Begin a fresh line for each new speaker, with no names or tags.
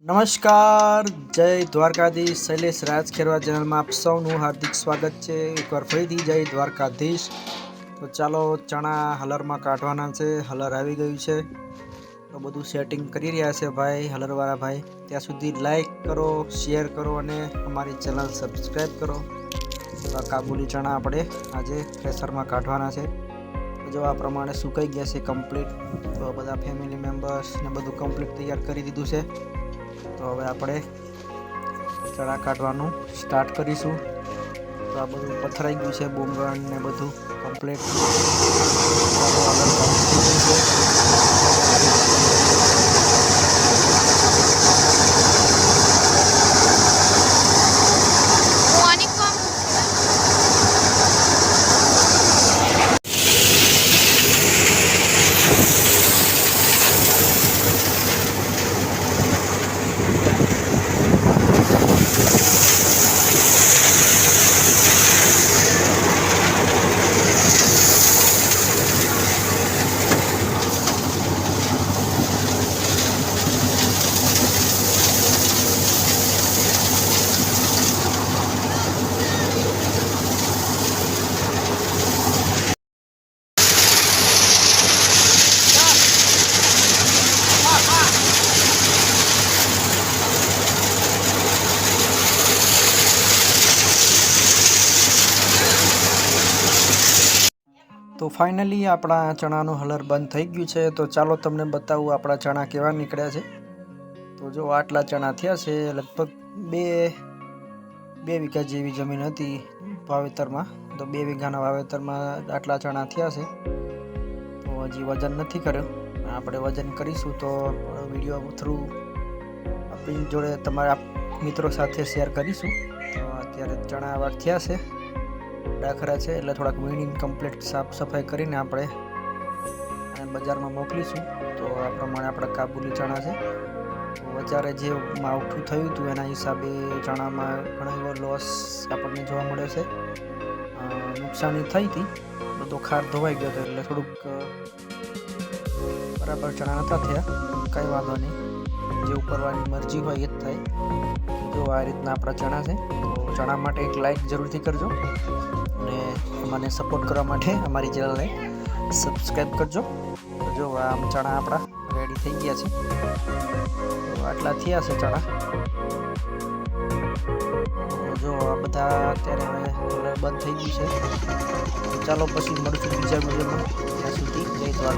નમસ્કાર, જય દ્વારકાધીશ. શૈલેષ રાજ ખેરવા ચેનલમાં આપ સૌનું હાર્દિક સ્વાગત છે. એકવાર ફરીથી જય દ્વારકાધીશ. તો ચાલો, ચણા હલરમાં કાઢવાના છે. હલર આવી ગયું છે, તો બધું સેટિંગ કરી રહ્યા છે ભાઈ, હલરવાળા ભાઈ. ત્યાં સુધી લાઈક કરો, શેર કરો અને અમારી ચેનલ સબસ્ક્રાઈબ કરો. તો કાબુલી ચણા આપણે આજે થ્રેસરમાં કાઢવાના છે. જો આ પ્રમાણે સુકાઈ ગયા છે કમ્પ્લીટ. તો બધા ફેમિલી મેમ્બર્સ ને બધું કમ્પ્લીટ તૈયાર કરી દીધું છે. તો હવે આપણે ચણા કાઢવાનું સ્ટાર્ટ કરીશું. તો આ બધું પથરાઈ ગયું છે, બોંગણ ને બધું કમ્પ્લીટ. તો ફાઇનલી આપણા ચણાનું હલર બંધ થઈ ગયું છે. તો ચાલો તમને બતાવું આપણા ચણા કેવા નીકળ્યા છે. તો જો આટલા ચણા થયા છે. લગભગ બે વીઘા જેવી જમીન હતી વાવેતરમાં. તો 2 વીઘાના વાવેતરમાં આટલા ચણા થયા છે. તો હજી વજન નથી કર્યો, આપણે વજન કરીશું તો વિડીયો થ્રુ આપણી જોડે તમારા મિત્રો સાથે શેર કરીશું. તો અત્યારે ચણા આવા થયા છે, ડાખરા છે, એટલે થોડાક વીણીને કમ્પ્લીટ સાફ સફાઈ કરીને આપણે બજારમાં મોકલીશું. તો આ પ્રમાણે આપણા કાબુલી ચણા છે. તો વધારે જે માવઠું થયું હતું એના હિસાબે ચણામાં ઘણો એવો લોસ આપણને જોવા મળ્યો છે. નુકસાની થઈ હતી, બધો ખાર ધોવાઈ ગયો હતો, એટલે થોડુંક બરાબર ચણા નહોતા થયા. કંઈ વાંધો નહીં, જે ઉપરવાળાની મરજી હોય એ જ થાય. જો આ રીતના આપણા ચણા છે. તો ચણા માટે એક લાઈક જરૂરથી કરજો અને મને સપોર્ટ કરવા માટે અમારી ચેનલને સબસ્ક્રાઈબ કરજો. તો જો આમ ચણા આપણા રેડી થઈ ગયા છે. તો આટલા થયા છે ચણા. તો જો આ બધા અત્યારે હવે બંધ થઈ ગયું છે. ચાલો પછી મળશું બીજા વિડીયોમાં. ત્યાં સુધી જય દ્વારકા.